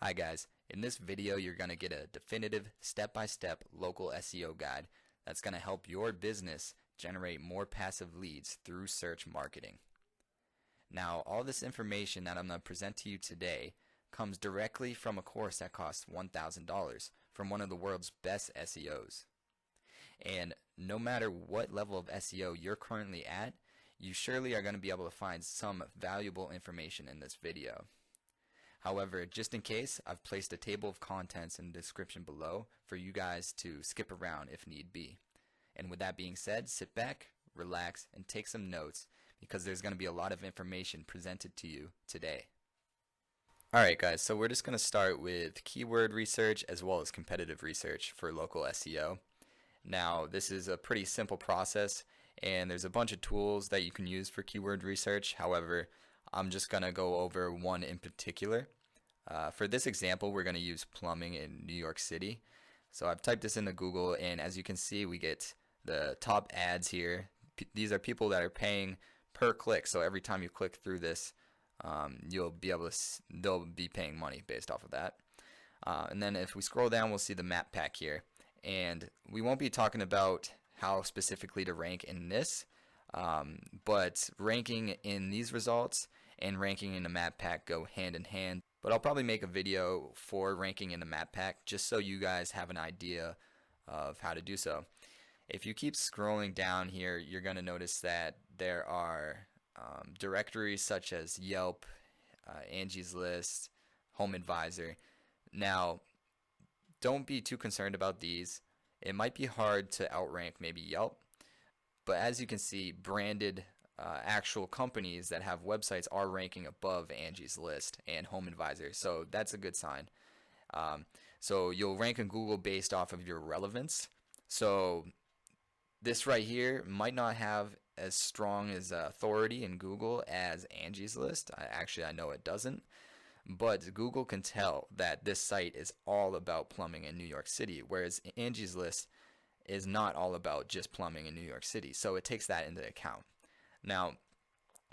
Hi guys, in this video you're going to get a definitive step-by-step local SEO guide that's going to help your business generate more passive leads through search marketing. Now all this information that I'm going to present to you today comes directly from a course that costs $1,000 from one of the world's best SEOs. And no matter what level of SEO you're currently at, you surely are going to be able to find some valuable information in this video. However, just in case, I've placed a table of contents in the description below for you guys to skip around if need be. And with that being said, sit back, relax, and take some notes because there's going to be a lot of information presented to you today. Alright guys, so we're just going to start with keyword research as well as competitive research for local SEO. Now, this is a pretty simple process and there's a bunch of tools that you can use for keyword research. However, I'm just going to go over one in particular. For this example, we're going to use plumbing in New York City. So I've typed this into Google, and as you can see, we get the top ads here. These are people that are paying per click. So every time you click through this, you'll be able to, they'll be paying money based off of that. And then if we scroll down, we'll see the map pack here. And we won't be talking about how specifically to rank in this, but ranking in these results and ranking in the map pack go hand in hand. But I'll probably make a video for ranking in the map pack just so you guys have an idea of how to do so. If you keep scrolling down here, you're going to notice that there are directories such as Yelp, Angie's List, Home Advisor. Now, don't be too concerned about these. It might be hard to outrank maybe Yelp, but as you can see, branded actual companies that have websites are ranking above Angie's List and Home Advisor, so that's a good sign. So you'll rank in Google based off of your relevance. So this right here might not have as strong as authority in Google as Angie's List. Actually, I know it doesn't. But Google can tell that this site is all about plumbing in New York City, whereas Angie's List is not all about just plumbing in New York City. So it takes that into account. Now,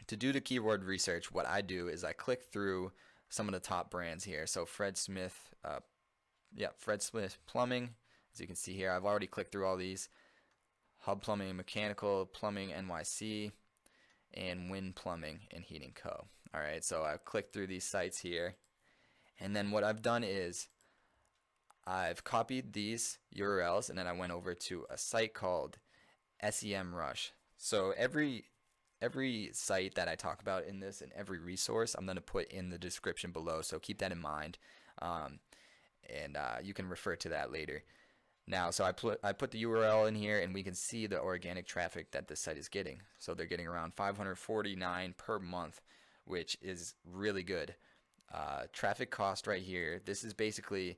to do the keyword research, what I do is I click through some of the top brands here. So Fred Smith Plumbing, as you can see here, I've already clicked through all these. Hub Plumbing, Mechanical, Plumbing NYC, and Win Plumbing and Heating Co. Alright, so I've clicked through these sites here, and then what I've done is I've copied these URLs and then I went over to a site called SEMRush. So every site that I talk about in this and every resource I'm going to put in the description below, so keep that in mind, and you can refer to that later. Now, so I put the URL in here and we can see the organic traffic that this site is getting. So they're getting around 549 per month, which is really good. Traffic cost right here, this is basically,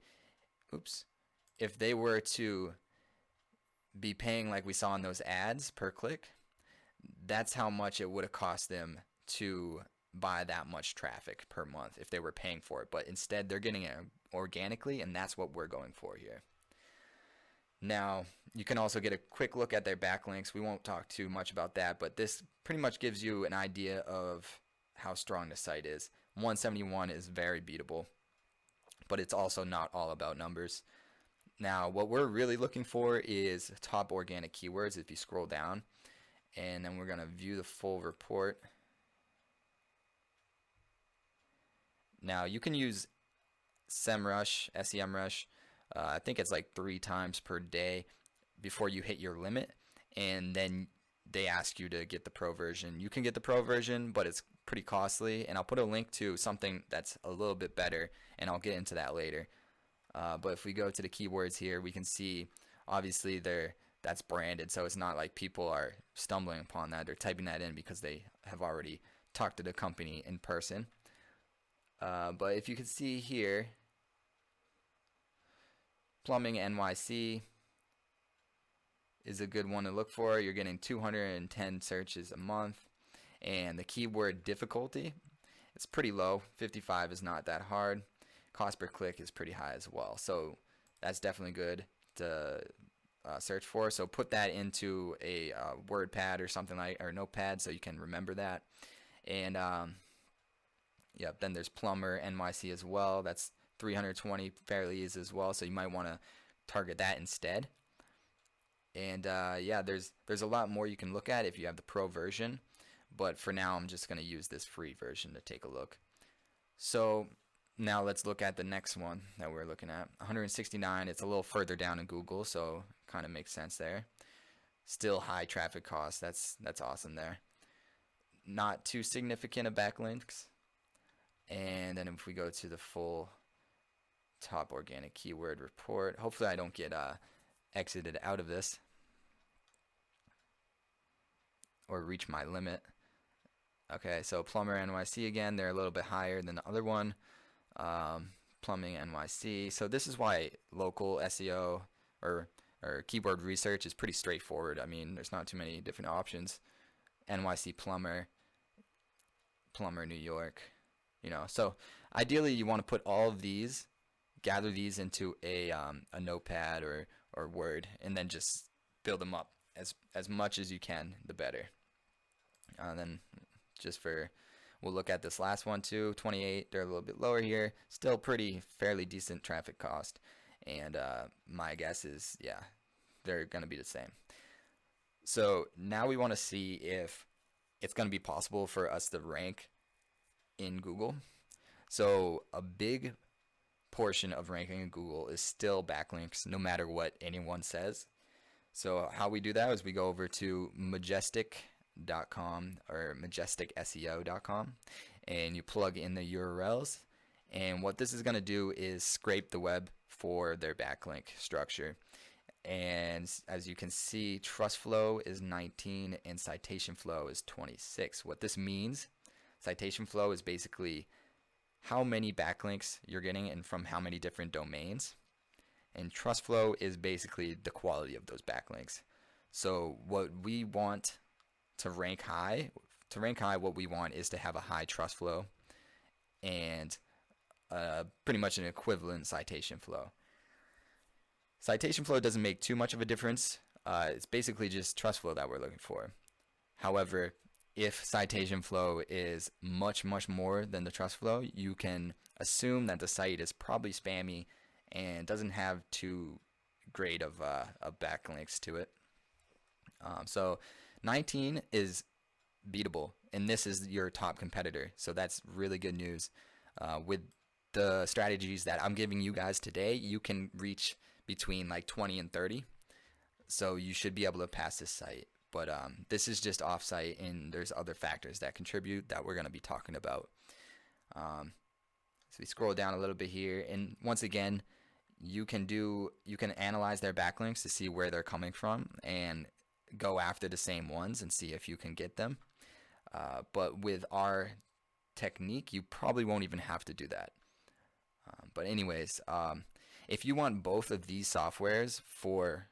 if they were to be paying like we saw in those ads per click, that's how much it would have cost them to buy that much traffic per month if they were paying for it. But instead, they're getting it organically, and that's what we're going for here. Now, you can also get a quick look at their backlinks. We won't talk too much about that, but this pretty much gives you an idea of how strong the site is. 171 is very beatable, but it's also not all about numbers. Now, what we're really looking for is top organic keywords if you scroll down, and then we're going to view the full report. Now, you can use SEMRush, I think it's like 3 times per day before you hit your limit, and then they ask you to get the pro version. You can get the pro version, but it's pretty costly, and I'll put a link to something that's a little bit better, and I'll get into that later. But if we go to the keywords here, we can see obviously that's branded, so it's not like people are stumbling upon that. They're typing that in because they have already talked to the company in person. But if you can see here, Plumbing NYC is a good one to look for. You're getting 210 searches a month, and the keyword difficulty, it's pretty low. 55 is not that hard. Cost per click is pretty high as well, so that's definitely good to search for. So put that into a WordPad or something like, or Notepad, so you can remember that. And then there's Plumber NYC as well. That's 320 fairly easy as well, so you might want to target that instead. And yeah, there's a lot more you can look at if you have the pro version, but for now I'm just going to use this free version to take a look. So now let's look at the next one that we're looking at. 169, it's a little further down in Google, so kind of makes sense there. Still high traffic costs. That's awesome there. Not too significant of backlinks. And then if we go to the full top organic keyword report, hopefully I don't get exited out of this or reach my limit. Okay, so Plumber NYC again, they're a little bit higher than the other one. Plumbing NYC. So this is why local SEO or keyword research is pretty straightforward. I mean, there's not too many different options. NYC Plumber, Plumber New York, you know. So ideally you want to put all of these, gather these into a notepad or Word, and then just build them up as much as you can, the better. Then just for, we'll look at this last one too, 28, they're a little bit lower here, still fairly decent traffic cost, and my guess is, yeah, they're going to be the same. So now we want to see if it's going to be possible for us to rank in Google. So a big portion of ranking in Google is still backlinks, no matter what anyone says. So how we do that is we go over to majestic.com or majesticSEO.com, and you plug in the URLs, and what this is going to do is scrape the web for their backlink structure. And as you can see, trust flow is 19 and citation flow is 26. What this means, citation flow is basically how many backlinks you're getting and from how many different domains. And trust flow is basically the quality of those backlinks. So what we want to rank high, what we want is to have a high trust flow and pretty much an equivalent citation flow. Citation flow doesn't make too much of a difference. It's basically just trust flow that we're looking for. However, if citation flow is much more than the trust flow, you can assume that the site is probably spammy and doesn't have too great of backlinks to it. So 19 is beatable, and this is your top competitor, so that's really good news. With the strategies that I'm giving you guys today, you can reach between like 20 and 30, so you should be able to pass this site. But this is just off-site, and there's other factors that contribute that we're going to be talking about. So we scroll down a little bit here, and once again, you can analyze their backlinks to see where they're coming from and go after the same ones and see if you can get them. But with our technique, you probably won't even have to do that. But anyways, if you want both of these softwares for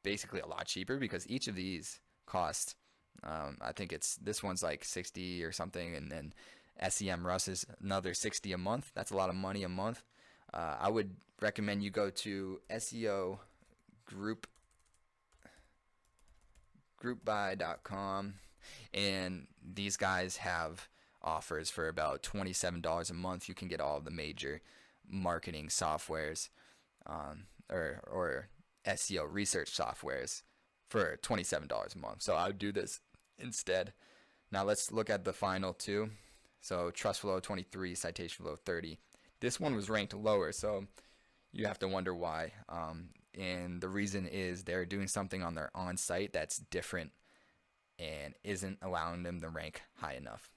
basically a lot cheaper, because each of these cost, I think this one's like 60 or something, and then SEMRush is another 60 a month. That's a lot of money a month. I would recommend you go to SEO groupbuy.com, and these guys have offers for about $27 a month. You can get all the major marketing softwares or SEO research softwares for $27 a month. So I would do this instead. Now let's look at the final two. So trust flow 23, citation flow 30. This one was ranked lower, so you have to wonder why. And the reason is they're doing something on their Onsite that's different and isn't allowing them to rank high enough.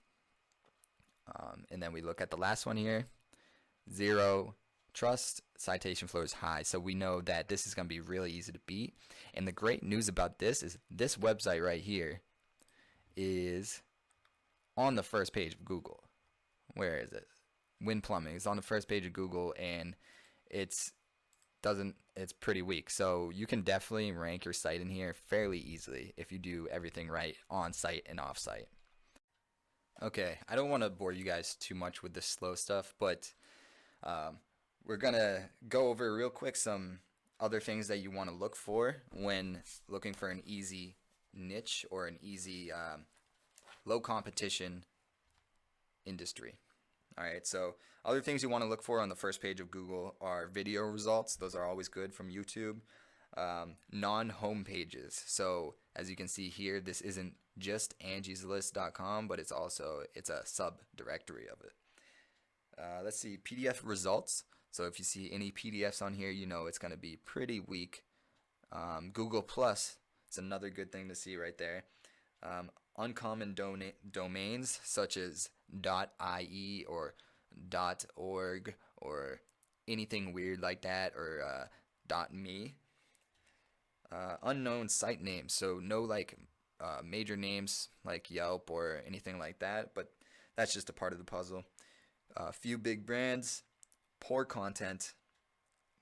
And then we look at the last one here. 0 trust, citation flow is high, so we know that this is going to be really easy to beat. And the great news about this is this website right here is on the first page of Google. Where is it? Win Plumbing is on the first page of Google, and it's pretty weak. So you can definitely rank your site in here fairly easily if you do everything right on site and off site. Okay, I don't want to bore you guys too much with this slow stuff, but we're gonna go over real quick some other things that you want to look for when looking for an easy niche or an easy low competition industry. Alright, so other things you want to look for on the first page of Google are video results. Those are always good from YouTube. Non-home pages. So as you can see here, this isn't just angieslist.com, but it's a subdirectory of it. Let's see, PDF results. So if you see any PDFs on here, you know it's going to be pretty weak. Google Plus is another good thing to see right there. Uncommon domains such as .ie or .org or anything weird like that, or .me. Unknown site names, so no like major names like Yelp or anything like that, but that's just a part of the puzzle. Few big brands, poor content,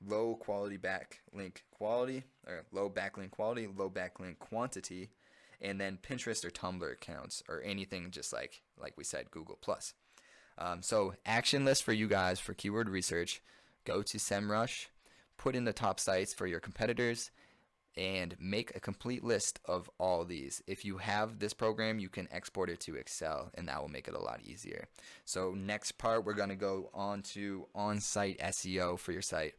low quality backlink quality, or low backlink quality, low backlink quantity, and then Pinterest or Tumblr accounts, or anything just like we said, Google Plus. So action list for you guys for keyword research: go to SEMRush, put in the top sites for your competitors, and make a complete list of all these. If you have this program, you can export it to Excel, and that will make it a lot easier. So next part, we're going to go on to on-site SEO for your site.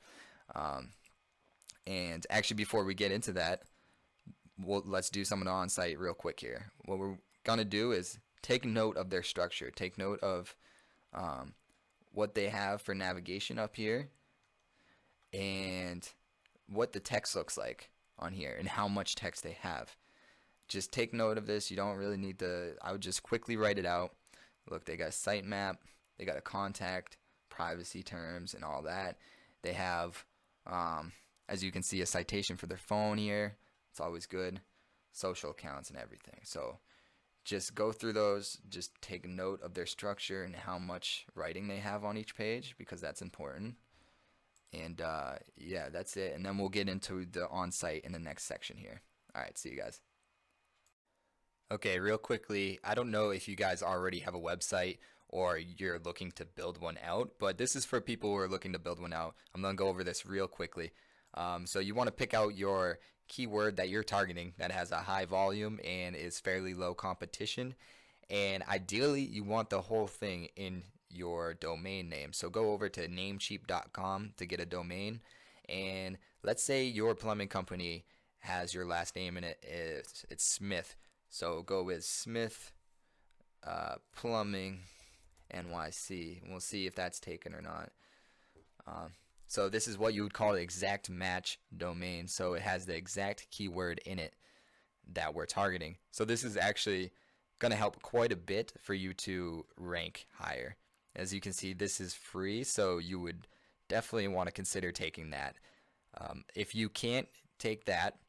And actually, before we get into that, let's do some of the on-site real quick here. What we're going to do is take note of their structure. Take note of what they have for navigation up here, and what the text looks like on here, and how much text they have. Just take note of this. You don't really need to, I would just quickly write it out. Look, they got a site map, they got a contact, privacy terms, and all that. They have, as you can see, a citation for their phone here. It's always good. Social accounts and everything. So just go through those. Just take note of their structure and how much writing they have on each page, because that's important. And yeah, that's it. And then we'll get into the on-site in the next section here. All right, see you guys. Okay, real quickly, I don't know if you guys already have a website or you're looking to build one out, but this is for people who are looking to build one out. I'm going to go over this real quickly. So you want to pick out your keyword that you're targeting that has a high volume and is fairly low competition. And ideally, you want the whole thing in your domain name. So go over to namecheap.com to get a domain, and let's say your plumbing company has your last name in it. It's Smith, so go with Smith Plumbing NYC. We'll see if that's taken or not. So this is what you would call the exact match domain, so it has the exact keyword in it that we're targeting. So this is actually going to help quite a bit for you to rank higher. As you can see, this is free, so you would definitely want to consider taking that. If you can't take that,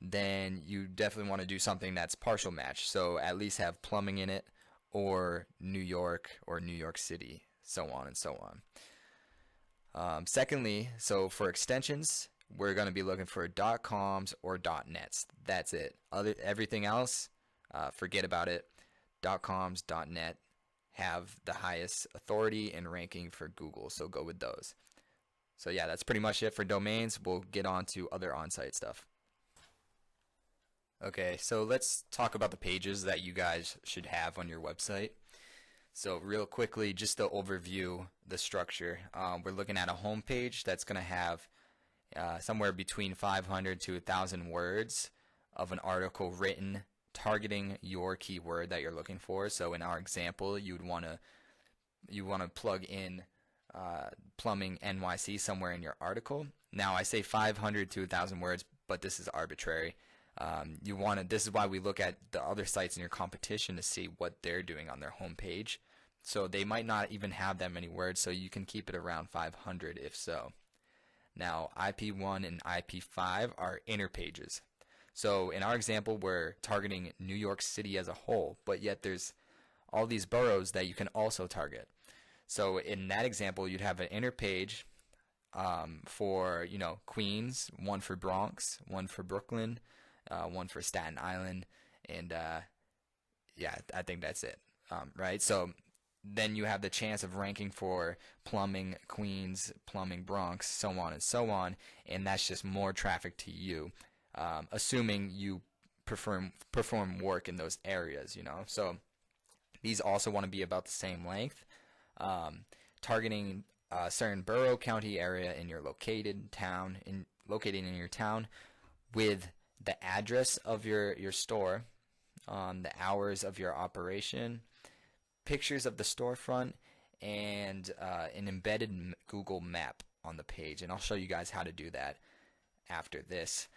then you definitely want to do something that's partial match, so at least have plumbing in it, or New York or New York City, so on and so on. Secondly, so for extensions, we're going to be looking for .coms or .nets. That's it. Everything else, forget about it. .coms, .net have the highest authority and ranking for Google, so go with those. So yeah, that's pretty much it for domains. We'll get on to other on-site stuff. Okay, so let's talk about the pages that you guys should have on your website. So real quickly, just to overview the structure, we're looking at a home page that's going to have somewhere between 500 to 1,000 words of an article written targeting your keyword that you're looking for. So in our example, you want to plug in plumbing NYC somewhere in your article. Now I say 500 to 1,000 words, but this is arbitrary. This is why we look at the other sites in your competition to see what they're doing on their home page. So they might not even have that many words, so you can keep it around 500 if so. Now IP1 and IP5 are inner pages. So in our example, we're targeting New York City as a whole, but yet there's all these boroughs that you can also target. So in that example, you'd have an inner page for Queens, one for Bronx, one for Brooklyn, one for Staten Island, and yeah, I think that's it, right? So then you have the chance of ranking for plumbing Queens, plumbing Bronx, so on and so on, and that's just more traffic to you, assuming you perform work in those areas, So these also want to be about the same length. targeting a certain borough, county area in your located in your town with the address of your store, the hours of your operation, pictures of the storefront, and an embedded Google map on the page. And I'll show you guys how to do that after this.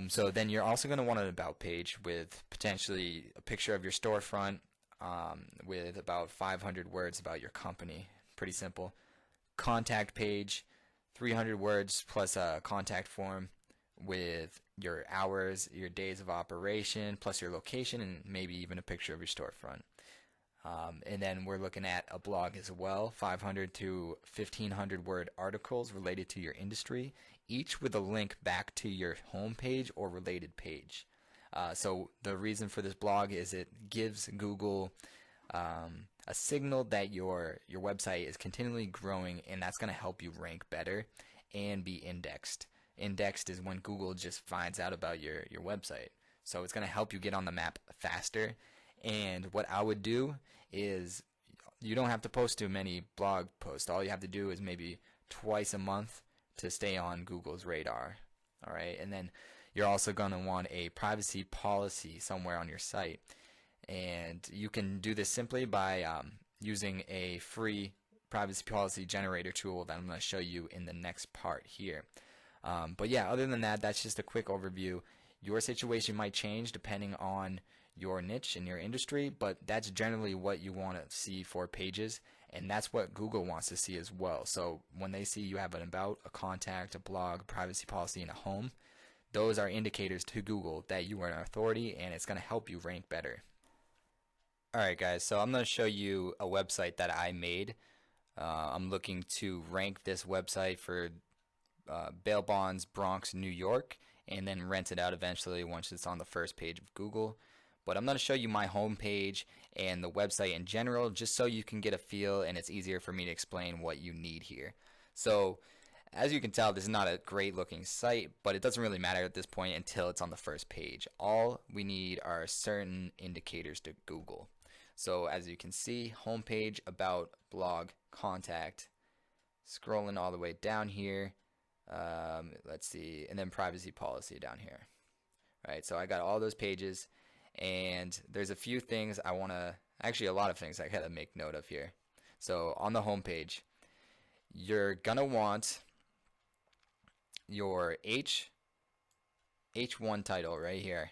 So then you're also going to want an about page with potentially a picture of your storefront, with about 500 words about your company. Pretty simple. Contact page, 300 words plus a contact form with your hours, your days of operation, plus your location, and maybe even a picture of your storefront. And then we're looking at a blog as well, 500 to 1,500 word articles related to your industry, each with a link back to your homepage or related page. So the reason for this blog is it gives Google a signal that your website is continually growing, and that's going to help you rank better and be indexed. Indexed is when Google just finds out about your website. So it's going to help you get on the map faster. And what I would do is, you don't have to post too many blog posts. All you have to do is maybe twice a month to stay on Google's radar. All right, and then you're also going to want a privacy policy somewhere on your site. And you can do this simply by using a free privacy policy generator tool that I'm going to show you in the next part here. But yeah, other than that, that's just a quick overview. Your situation might change depending on your niche and your industry, but that's generally what you want to see for pages, and that's what Google wants to see as well. So when they see you have an about, a contact, a blog, privacy policy, and a home, those are indicators to Google that you are an authority, and it's going to help you rank better. Alright guys, so I'm going to show you a website that I made. I'm looking to rank this website for bail bonds, Bronx, New York, and then rent it out eventually once it's on the first page of Google. But I'm going to show you my homepage and the website in general, just so you can get a feel and it's easier for me to explain what you need here. So as you can tell, this is not a great looking site, but it doesn't really matter at this point until it's on the first page. All we need are certain indicators to Google. So as you can see, homepage, about, blog, contact, scrolling all the way down here, let's see, and then privacy policy down here. Right, so I got all those pages, and there's a few things I want to, actually a lot of things I gotta make note of here. So on the homepage, you're gonna want your H1 title right here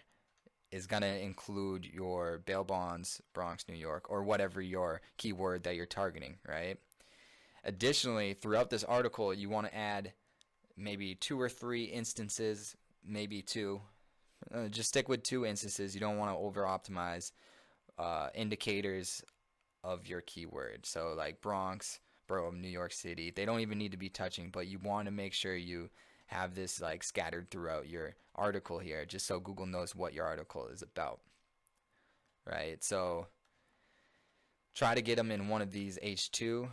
is going to include your bail bonds, Bronx, New York, or whatever your keyword that you're targeting, right? Additionally, throughout this article, you want to add maybe 2 or 3 instances, maybe 2. Just stick with 2 instances. You don't want to over-optimize indicators of your keyword. So like Bronx, borough of New York City, they don't even need to be touching, but you want to make sure you have this like scattered throughout your article here, just so Google knows what your article is about. Right, so try to get them in one of these H2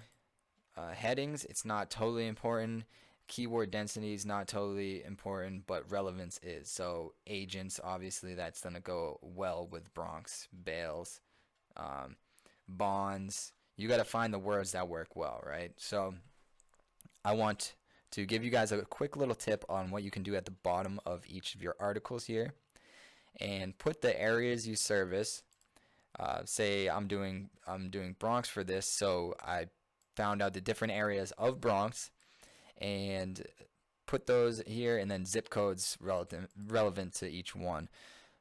headings. It's not totally important. Keyword density is not totally important, but relevance is. So agents, obviously that's going to go well with Bronx, bails, bonds. You got to find the words that work well, right? So I want to give you guys a quick little tip on what you can do at the bottom of each of your articles here, and put the areas you service. Say I'm doing Bronx for this, so I found out the different areas of Bronx and put those here, and then zip codes relevant to each one.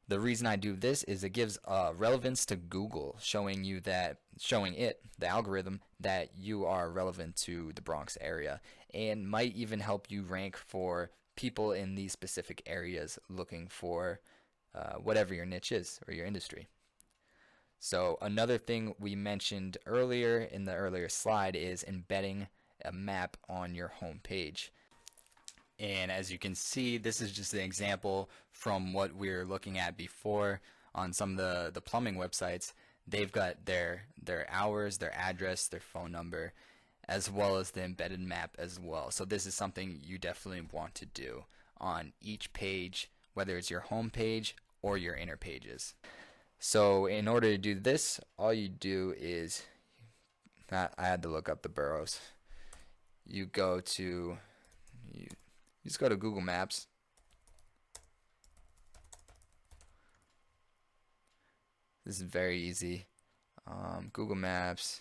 The reason I do this is it gives relevance to Google, showing it, the algorithm, that you are relevant to the Bronx area, and might even help you rank for people in these specific areas looking for whatever your niche is or your industry. So another thing we mentioned earlier in the earlier slide is embedding a map on your home page. And as you can see, this is just an example from what we were looking at before on some of the plumbing websites. They've got their hours, their address, their phone number, as well as the embedded map as well. So this is something you definitely want to do on each page, whether it's your home page or your inner pages. So in order to do this, all you do is I had to look up the boroughs. You just go to Google Maps. This is very easy. Google Maps.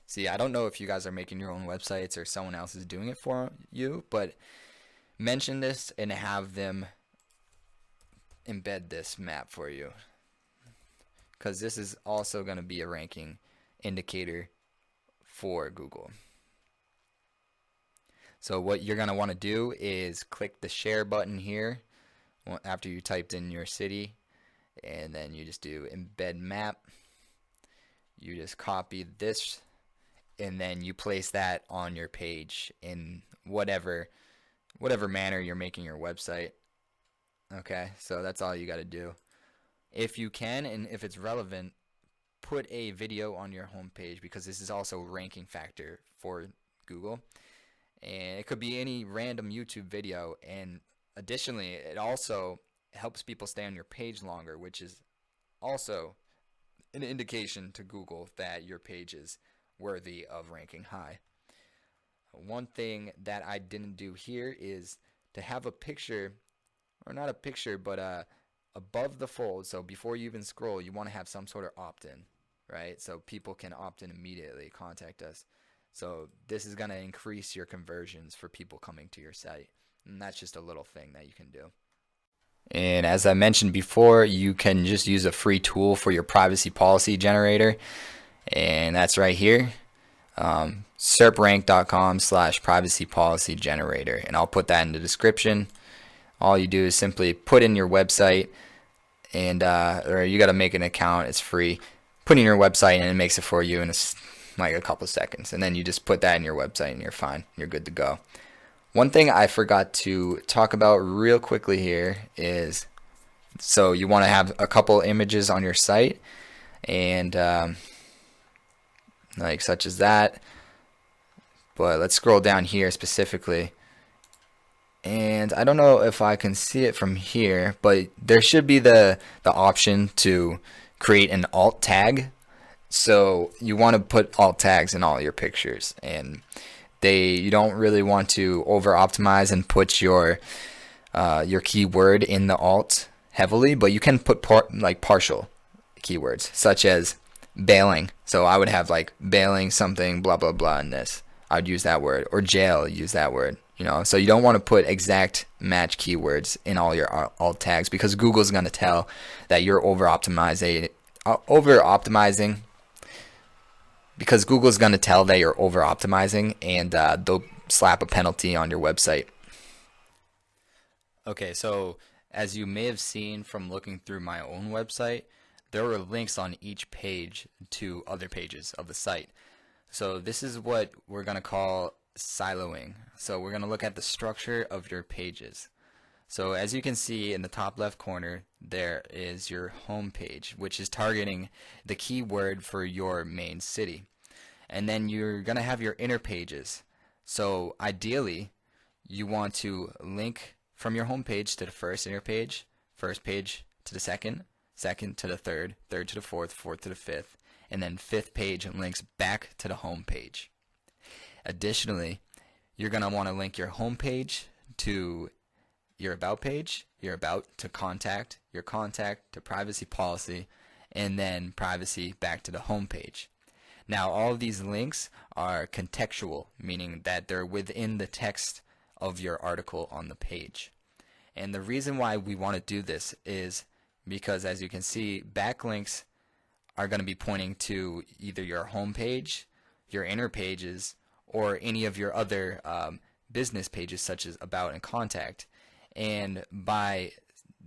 See, I don't know if you guys are making your own websites or someone else is doing it for you, but mention this and have them embed this map for you, because this is also going to be a ranking indicator for Google. So what you're going to want to do is click the share button here after you typed in your city, and then you just do Embed Map. You just copy this, and then you place that on your page in whatever manner you're making your website. Okay, so that's all you got to do. If you can, and if it's relevant, put a video on your homepage, because this is also a ranking factor for Google. And it could be any random YouTube video, and additionally, it also helps people stay on your page longer, which is also an indication to Google that your page is worthy of ranking high. One thing that I didn't do here is to have a picture, or not a picture, but above the fold. So before you even scroll, you want to have some sort of opt-in, right? So people can opt in immediately, contact us. So this is going to increase your conversions for people coming to your site. And that's just a little thing that you can do. And as I mentioned before, you can just use a free tool for your privacy policy generator. And that's right here. SERPrank.com/privacy policy generator. And I'll put that in the description. All you do is simply put in your website, and or you got to make an account. It's free. Put in your website, and it makes it for you in like a couple of seconds. And then you just put that in your website, and you're fine. You're good to go. One thing I forgot to talk about real quickly here is, so you want to have a couple images on your site, and like such as that. But let's scroll down here specifically. And I don't know if I can see it from here, but there should be the option to create an alt tag. So you want to put alt tags in all your pictures, and you don't really want to over optimize and put your keyword in the alt heavily, but you can put partial keywords, such as bailing. So I would have like bailing something blah blah blah in this. I would use that word, or jail, use that word. So you don't want to put exact match keywords in all your alt tags, because Google's going to tell that you're over optimizing, because Google's going to tell that you're over optimizing, and they'll slap a penalty on your website. Okay, so as you may have seen from looking through my own website, there were links on each page to other pages of the site. So this is what we're going to call siloing. So we're going to look at the structure of your pages. So as you can see in the top left corner, there is your home page, which is targeting the keyword for your main city. And then you're going to have your inner pages. So ideally, you want to link from your home page to the first inner page, first page to the second, second to the third, third to the fourth, fourth to the fifth, and then fifth page links back to the home page. Additionally, you're going to want to link your home page to your about page, your about to contact, your contact to privacy policy, and then privacy back to the home page. Now, all of these links are contextual, meaning that they're within the text of your article on the page. And the reason why we want to do this is because, as you can see, backlinks are going to be pointing to either your home page, your inner pages, or any of your other business pages such as about and contact. And by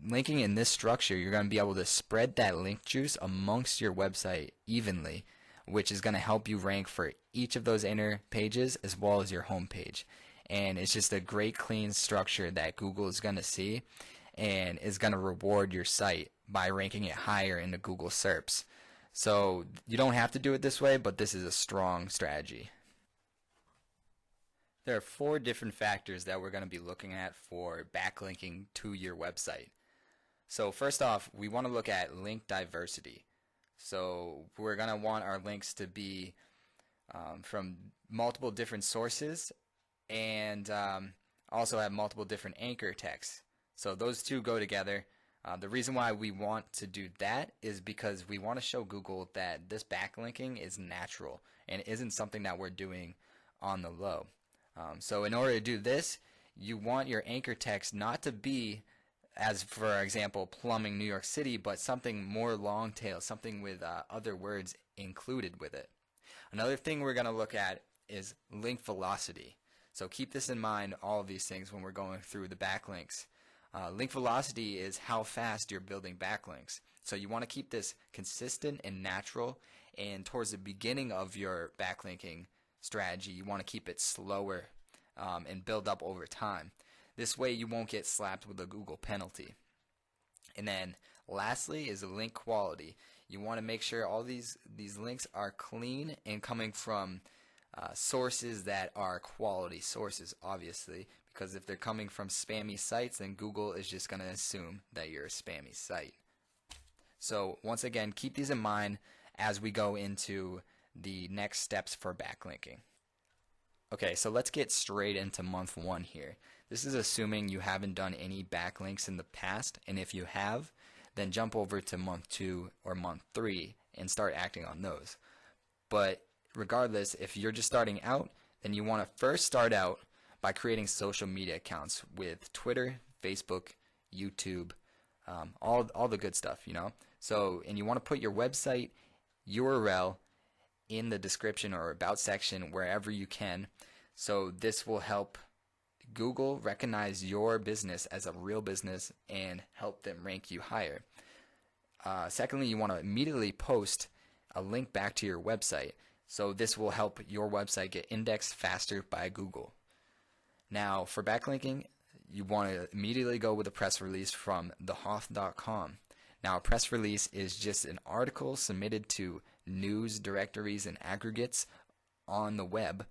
linking in this structure, you're going to be able to spread that link juice amongst your website evenly, which is going to help you rank for each of those inner pages as well as your home page. And it's just a great clean structure that Google is going to see, and is going to reward your site by ranking it higher in the Google SERPs. So you don't have to do it this way, but this is a strong strategy. There are 4 different factors that we're going to be looking at for backlinking to your website. So first off, we want to look at link diversity. So we're going to want our links to be from multiple different sources, and also have multiple different anchor texts. So those two go together. The reason why we want to do that is because we want to show Google that this backlinking is natural and isn't something that we're doing on the low. So in order to do this, you want your anchor text not to be, as for example, plumbing New York City, but something more long tail, something with other words included with it. Another thing we're going to look at is link velocity. So keep this in mind, all of these things, when we're going through the backlinks. Link velocity is how fast you're building backlinks. So you want to keep this consistent and natural, and towards the beginning of your backlinking strategy, you want to keep it slower and build up over time. This way you won't get slapped with a Google penalty. And then lastly is link quality. You want to make sure all these links are clean and coming from sources that are quality sources, obviously, because if they're coming from spammy sites, then Google is just going to assume that you're a spammy site. So once again, keep these in mind as we go into the next steps for backlinking. Okay, so let's get straight into month 1 here. This is assuming you haven't done any backlinks in the past, and if you have, then jump over to month 2 or month 3 and start acting on those. But regardless, if you're just starting out, then you want to first start out by creating social media accounts with Twitter, Facebook, YouTube, all the good stuff, you know. So, and you want to put your website URL in the description or about section wherever you can. So this will help Google recognize your business as a real business and help them rank you higher. Secondly, you want to immediately post a link back to your website. So this will help your website get indexed faster by Google. Now, for backlinking, you want to immediately go with a press release from thehoff.com. Now, a press release is just an article submitted to news directories and aggregates on the web,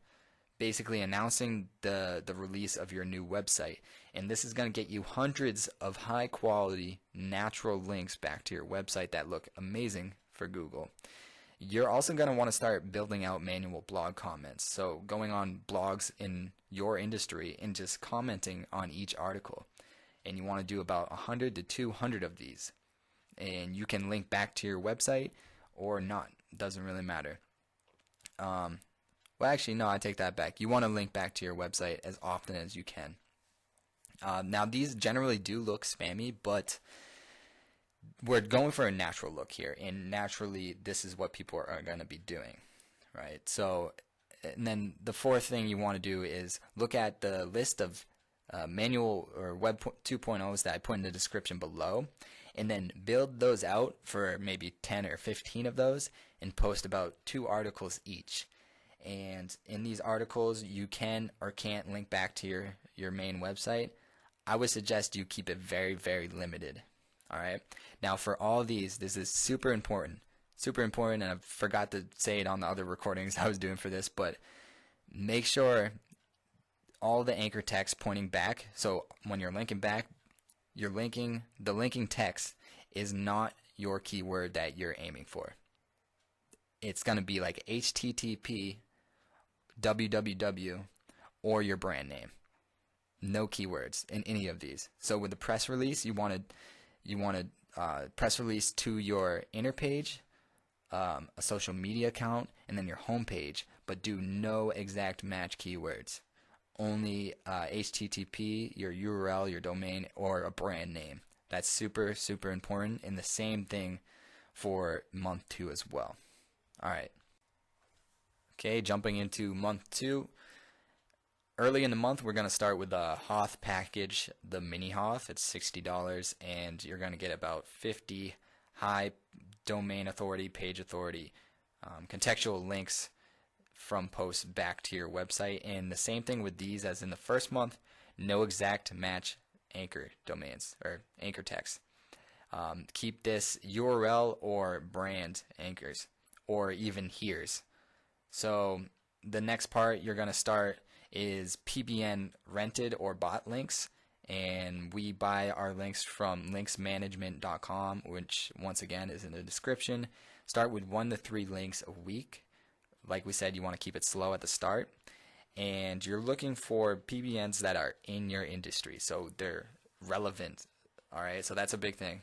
basically announcing the release of your new website. And this is going to get you hundreds of high quality natural links back to your website that look amazing for Google. You're also going to want to start building out manual blog comments. So going on blogs in your industry and just commenting on each article. And you want to do about 100 to 200 of these. And you can link back to your website or not. It doesn't really matter. Well, actually, no, I take that back. You want to link back to your website as often as you can. Now, these generally do look spammy, but we're going for a natural look here, and naturally, this is what people are going to be doing, right? So, and then the fourth thing you want to do is look at the list of manual or Web 2.0s that I put in the description below, and then build those out for maybe 10 or 15 of those, and post about 2 articles each. And in these articles, you can or can't link back to your main website. I would suggest you keep it very, very limited. All right. Now, for all these, this is super important, and I forgot to say it on the other recordings I was doing for this, but make sure all the anchor text pointing back. So when you're linking back, the linking text is not your keyword that you're aiming for. It's going to be like HTTP, www, or your brand name. No keywords in any of these. So with the press release, you want to press release to your inner page, a social media account, and then your home page, but do no exact match keywords. Only HTTP, your URL, your domain, or a brand name. That's super, super important, and the same thing for month 2 as well. All right. Okay, jumping into month 2. Early in the month, we're going to start with the Hoth package, the mini Hoth. It's $60, and you're going to get about 50 high domain authority, page authority, contextual links from posts back to your website. And the same thing with these as in the first month, no exact match anchor domains or anchor text. Keep this URL or brand anchors, or even here's. So the next part you're going to start is PBN rented or bought links, and we buy our links from linksmanagement.com, which once again is in the description. Start with 1 to 3 links a week. Like we said, you want to keep it slow at the start. And you're looking for PBNs that are in your industry, so they're relevant. All right, so that's a big thing.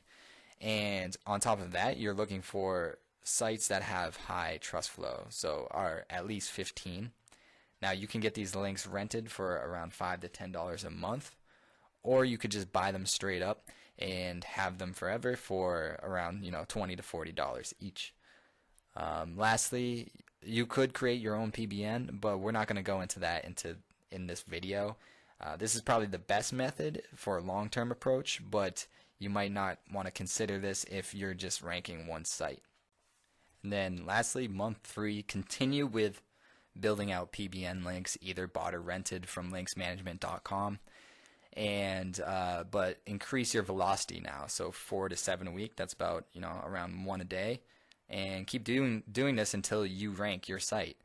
And on top of that, you're looking for sites that have high trust flow, so are at least 15. Now you can get these links rented for around $5 to $10 a month, or you could just buy them straight up and have them forever for around $20 to $40 each. Lastly, you could create your own PBN, but we're not going to go into that in this video. This is probably the best method for a long-term approach, but you might not want to consider this if you're just ranking one site. And then lastly, month 3, continue with building out PBN links, either bought or rented from linksmanagement.com, and but increase your velocity now. So 4 to 7 a week. That's about around 1 a day, and keep doing this until you rank your site.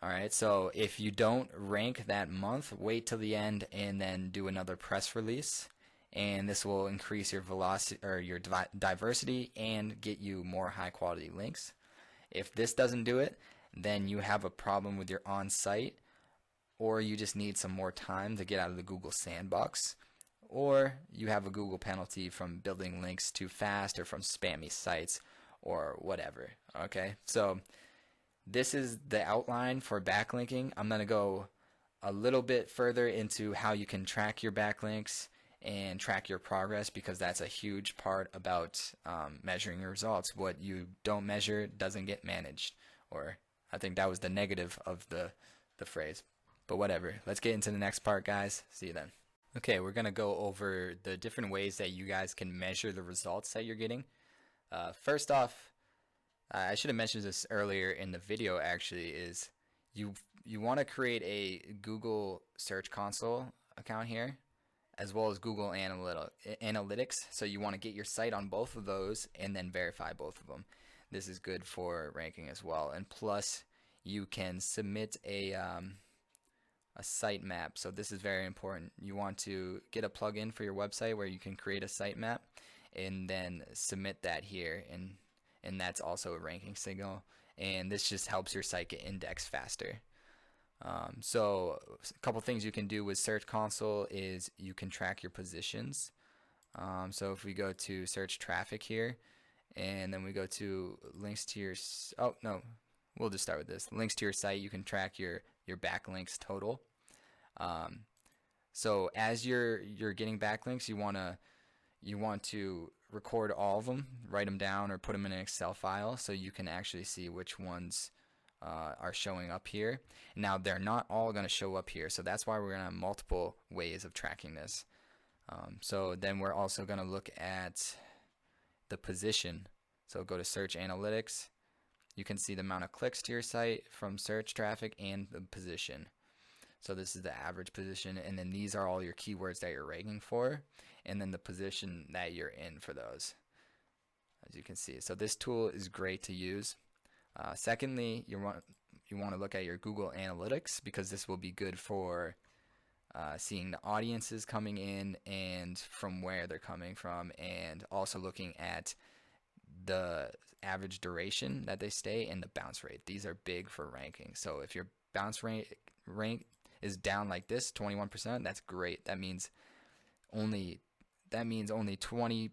All right. So if you don't rank that month, wait till the end and then do another press release, and this will increase your velocity or your diversity and get you more high quality links. If this doesn't do it, then you have a problem with your on-site, or you just need some more time to get out of the Google sandbox, or you have a Google penalty from building links too fast or from spammy sites or whatever. Okay, so this is the outline for backlinking. I'm going to go a little bit further into how you can track your backlinks and track your progress, because that's a huge part about measuring your results. What you don't measure doesn't get managed, or I think that was the negative of the phrase, but whatever. Let's get into the next part, guys. See you then. Okay, we're going to go over the different ways that you guys can measure the results that you're getting. First off, I should have mentioned this earlier in the video actually, is you want to create a Google Search Console account here, as well as Google Analytics. So you want to get your site on both of those and then verify both of them. This is good for ranking as well. And plus, you can submit a site map. So this is very important. You want to get a plugin for your website where you can create a site map and then submit that here, and that's also a ranking signal. And this just helps your site get indexed faster. So a couple things you can do with Search Console is you can track your positions. So if we go to search traffic here, and then we go to links to your, oh no, we'll just start with this. Links to your site, you can track your backlinks total. So as you're getting backlinks, you want to record all of them, write them down, or put them in an Excel file so you can actually see which ones are showing up here. Now they're not all going to show up here, so that's why we're going to have multiple ways of tracking this. So then we're also going to look at the position. So go to Search Analytics. You can see the amount of clicks to your site from search traffic and the position. So this is the average position, and then these are all your keywords that you're ranking for, and then the position that you're in for those, as you can see. So this tool is great to use. Secondly, you want to look at your Google Analytics, because this will be good for seeing the audiences coming in and from where they're coming from, and also looking at the average duration that they stay and the bounce rate. These are big for ranking. So if your bounce rate is down like this, 21%, that's great. That means only 20%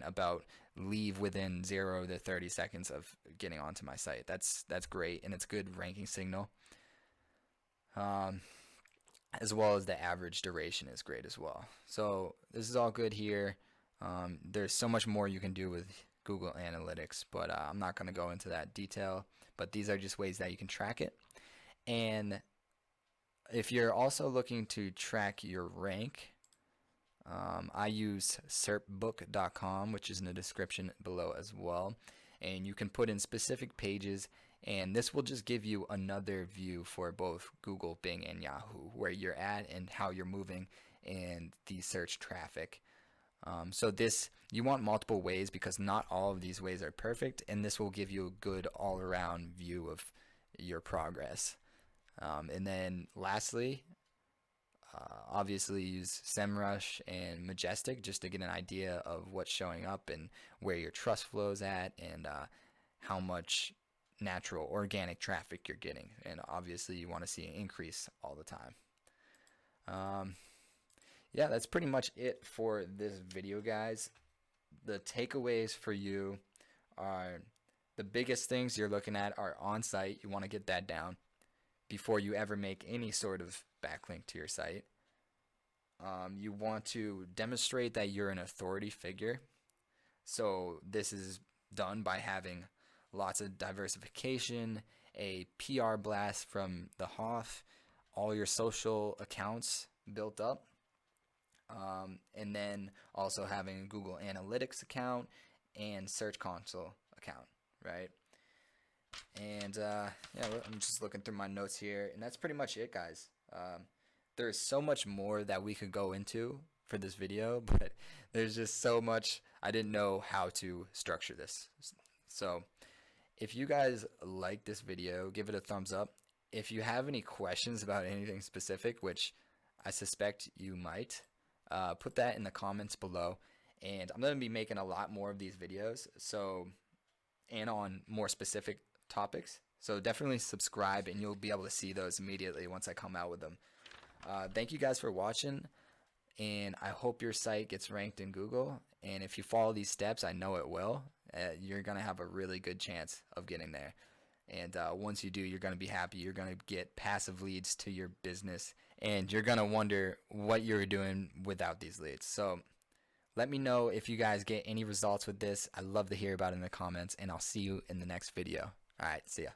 about leave within 0 to 30 seconds of getting onto my site. That's great, and it's good ranking signal. As well as the average duration is great as well. So this is all good here. There's so much more you can do with Google Analytics, but I'm not going to go into that detail. But these are just ways that you can track it. And if you're also looking to track your rank, I use serpbook.com, which is in the description below as well. And you can put in specific pages, and this will just give you another view for both Google, Bing, and Yahoo, where you're at and how you're moving in the search traffic. So this, you want multiple ways, because not all of these ways are perfect, and this will give you a good all-around view of your progress. And then lastly, obviously use SEMRush and Majestic just to get an idea of what's showing up and where your trust flow is at, and how much natural organic traffic you're getting, and obviously you want to see an increase all the time. Yeah, that's pretty much it for this video, guys. The takeaways for you are the biggest things you're looking at are on-site. You want to get that down before you ever make any sort of backlink to your site. You want to demonstrate that you're an authority figure. So this is done by having lots of diversification, a PR blast from the Hoff, all your social accounts built up, and then also having a Google Analytics account and Search Console account, right? And yeah, I'm just looking through my notes here, and that's pretty much it, guys. There's so much more that we could go into for this video, but there's just so much I didn't know how to structure this. So if you guys like this video, give it a thumbs up. If you have any questions about anything specific, which I suspect you might, put that in the comments below. And I'm going to be making a lot more of these videos, and on more specific topics. So definitely subscribe, and you'll be able to see those immediately once I come out with them. Thank you guys for watching, and I hope your site gets ranked in Google. And if you follow these steps, I know it will. You're going to have a really good chance of getting there. And once you do, you're going to be happy. You're going to get passive leads to your business, and you're going to wonder what you're doing without these leads. So let me know if you guys get any results with this. I'd love to hear about it in the comments, and I'll see you in the next video. All right, see ya.